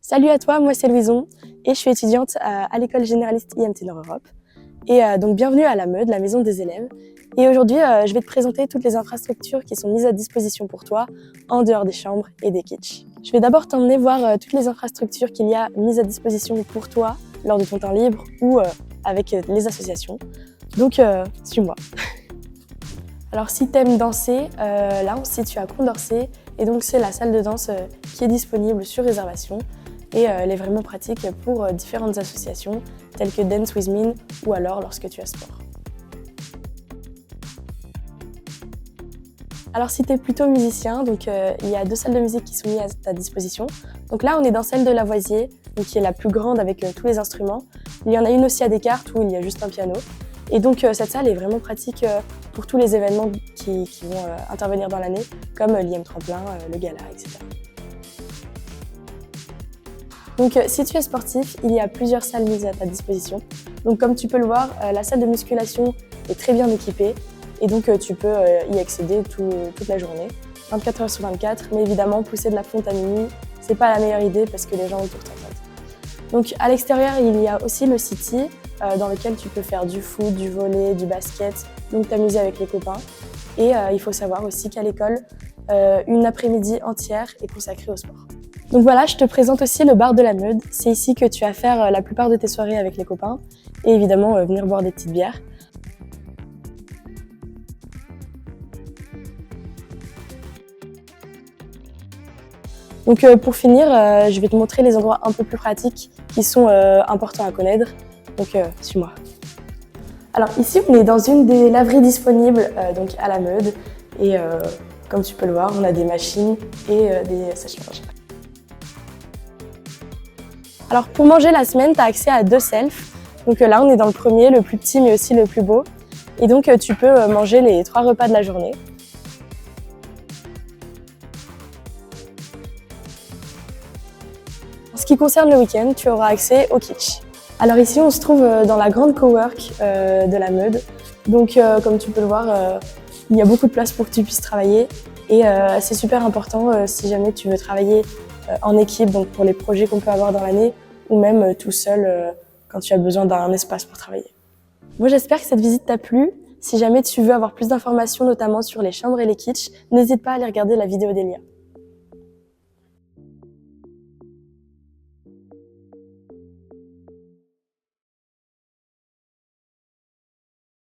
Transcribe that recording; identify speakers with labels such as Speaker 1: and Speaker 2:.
Speaker 1: Salut à toi, moi c'est Louison et je suis étudiante à l'école généraliste IMT Nord-Europe. Et donc bienvenue à la MEUD, la maison des élèves. Et aujourd'hui, je vais te présenter toutes les infrastructures qui sont mises à disposition pour toi en dehors des chambres et des kitsch. Je vais d'abord t'emmener voir toutes les infrastructures qu'il y a mises à disposition pour toi lors de ton temps libre ou avec les associations. Donc suis-moi. Alors si t'aimes danser, là on se situe à Condorcet et donc c'est la salle de danse qui est disponible sur réservation et elle est vraiment pratique pour différentes associations telles que Dance With Me ou alors lorsque tu as sport. Alors si tu es plutôt musicien, donc il y a 2 salles de musique qui sont mises à ta disposition. Donc là on est dans celle de Lavoisier, donc qui est la plus grande avec tous les instruments. Il y en a une aussi à Descartes où il y a juste un piano. Et donc cette salle est vraiment pratique pour tous les événements qui vont intervenir dans l'année, comme l'IM Tremplin, le gala, etc. Donc si tu es sportif, il y a plusieurs salles mises à ta disposition. Donc comme tu peux le voir, la salle de musculation est très bien équipée et donc tu peux y accéder toute la journée, 24 heures sur 24, mais évidemment pousser de la fonte à minuit, c'est pas la meilleure idée parce que les gens autour t'entendent. Donc à l'extérieur, il y a aussi le City, dans lequel tu peux faire du foot, du volley, du basket, donc t'amuser avec les copains. Et il faut savoir aussi qu'à l'école, une après-midi entière est consacrée au sport. Donc voilà, je te présente aussi le bar de la MEUD. C'est ici que tu vas faire la plupart de tes soirées avec les copains et évidemment venir boire des petites bières. Donc pour finir, je vais te montrer les endroits un peu plus pratiques qui sont importants à connaître. Donc suis-moi. Alors ici, on est dans une des laveries disponibles donc à la MEUD et comme tu peux le voir, on a des machines et des sèche-linges. Alors pour manger la semaine, tu as accès à 2 selfs. Donc là, on est dans le premier, le plus petit mais aussi le plus beau. Et donc tu peux manger les 3 repas de la journée. En ce qui concerne le week-end, tu auras accès au kitsch. Alors ici, on se trouve dans la grande cowork de la MEUD. Donc comme tu peux le voir, il y a beaucoup de place pour que tu puisses travailler. Et c'est super important si jamais tu veux travailler en équipe, donc pour les projets qu'on peut avoir dans l'année, ou même tout seul quand tu as besoin d'un espace pour travailler. Moi, j'espère que cette visite t'a plu. Si jamais tu veux avoir plus d'informations, notamment sur les chambres et les kitsch, n'hésite pas à aller regarder la vidéo d'Elia.